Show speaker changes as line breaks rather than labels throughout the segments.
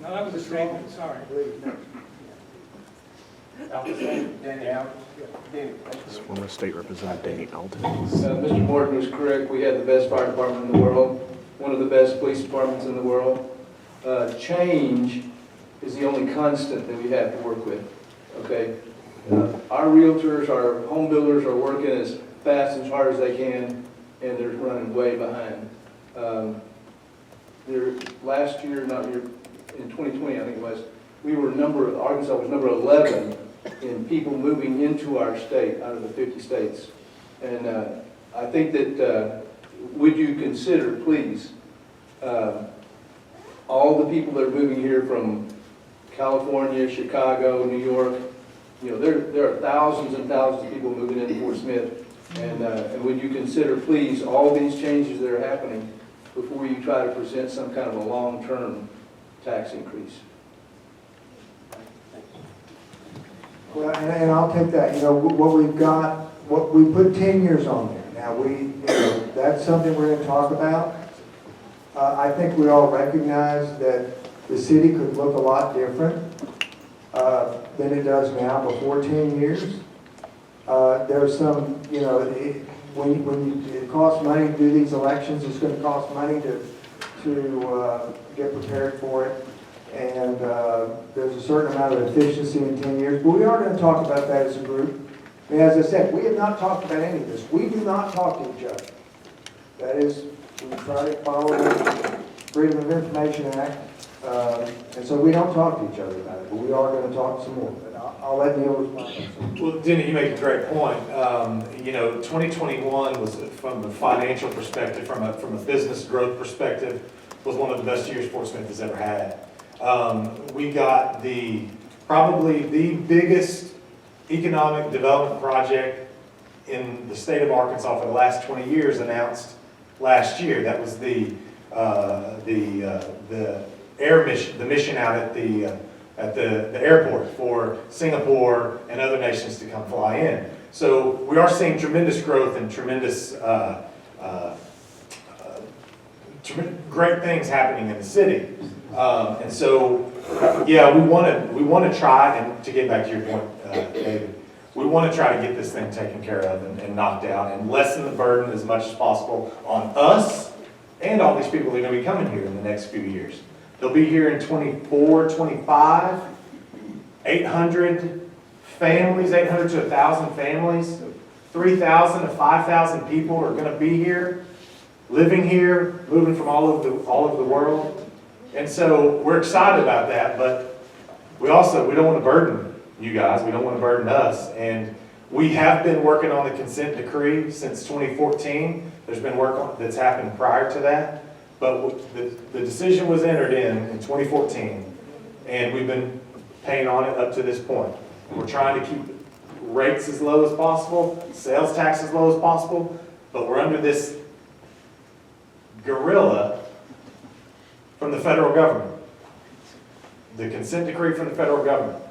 No, that was a statement, sorry.
Former State Representative Danny Alden.
Mr. Morton was correct. We have the best fire department in the world, one of the best police departments in the world. Change is the only constant that we have to work with, okay? Our realtors, our home builders are working as fast and as hard as they can, and they're running way behind. Last year, not year, in 2020, I think it was, Arkansas was number 11 in people moving into our state out of the 50 states. And I think that, would you consider, please, all the people that are moving here from California, Chicago, New York, you know, there are thousands and thousands of people moving into Fort Smith. And would you consider, please, all these changes that are happening before you try to present some kind of a long-term tax increase?
Well, and I'll take that. You know, what we've got, what we put 10 years on there. Now, that's something we're going to talk about. I think we all recognize that the city could look a lot different than it does now before 10 years. There's some, you know, it costs money to do these elections. It's going to cost money to get prepared for it. And there's a certain amount of efficiency in 10 years. But we are going to talk about that as a group. And as I said, we have not talked about any of this. We do not talk to each other. That is, we try to follow the Freedom of Information Act. And so we don't talk to each other about it. But we are going to talk some more. But I'll let Neil respond.
Well, Denny, you make a great point. You know, 2021 was, from a financial perspective, from a business growth perspective, was one of the best years Fort Smith has ever had. We got probably the biggest economic development project in the state of Arkansas for the last 20 years announced last year. That was the air mission, the mission out at the airport for Singapore and other nations to come fly in. So we are seeing tremendous growth and tremendous great things happening in the city. And so, yeah, we want to try, and to get back to your point, David, we want to try to get this thing taken care of and knocked out and lessen the burden as much as possible on us and all these people that are going to be coming here in the next few years. They'll be here in 24, 25, 800 families, 800 to 1,000 families, 3,000 to 5,000 people are going to be here, living here, moving from all over the world. And so we're excited about that, but we don't want to burden you guys. We don't want to burden us. And we have been working on the consent decree since 2014. There's been work that's happened prior to that. But the decision was entered in 2014, and we've been paying on it up to this point. We're trying to keep rates as low as possible, sales tax as low as possible, but we're under this gorilla from the federal government, the consent decree from the federal government.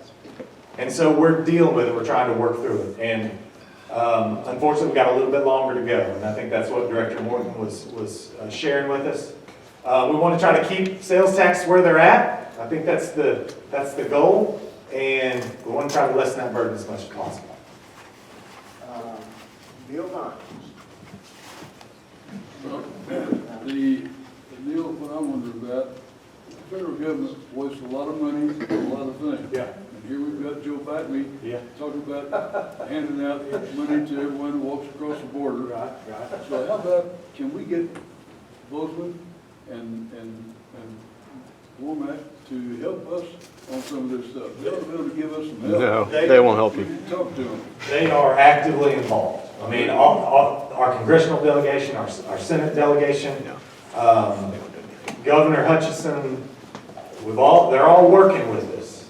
And so we're dealing with it, we're trying to work through it. And unfortunately, we've got a little bit longer to go. And I think that's what Director Morton was sharing with us. We want to try to keep sales tax where they're at. I think that's the goal. And we want to try to lessen that burden as much as possible.
Neil Vine.
The deal, what I wonder about, the federal government wastes a lot of money on a lot of things.
Yeah.
And here we've got Joe Biden talking about handing out money to everyone who walks across the border.
Right.
So how about, can we get Bozeman and Womack to help us on some of this stuff? They'll be able to give us some help.
No, they won't help
We
you.
can talk to them.
They are actively involved. I mean, our congressional delegation, our Senate delegation, Governor Hutchinson, they're all working with us.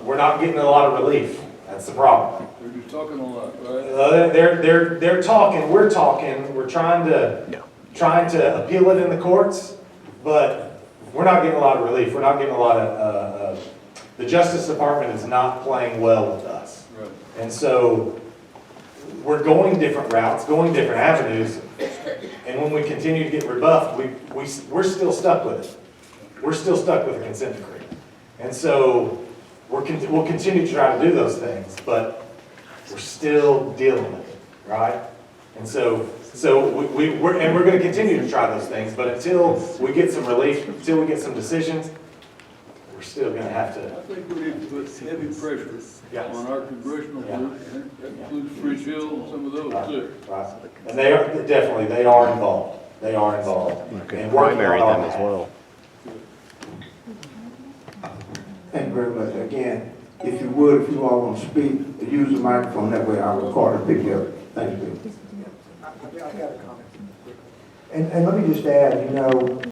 We're not getting a lot of relief. That's the problem.
They're just talking a lot, right?
They're talking. We're talking. We're trying to appeal it in the courts, but we're not getting a lot of relief. We're not getting a lot of. The Justice Department is not playing well with us,
Right.
and so we're going different routes, going different avenues, and when we continue to get rebuffed, we're still stuck with it. we're still stuck with a consent decree. And so we'll continue to try to do those things, but we're still dealing with it, right? And so we're going to continue to try those things, but until we get some relief, until we get some decisions, we're still going to have
I
to.
think we need to put heavy pressure
Yes.
on our congressional
Yeah.
group, and that includes Free Hill and some of those too.
Right. And they are, definitely, they are involved. They are involved.
You could
And working
primary
on
them
our
as
behalf.
well.
Thank you very much. Again, if you would, if you all want to speak, use the microphone, that way our recorder pick you up. Thank you.
I got a comment. And let me just add,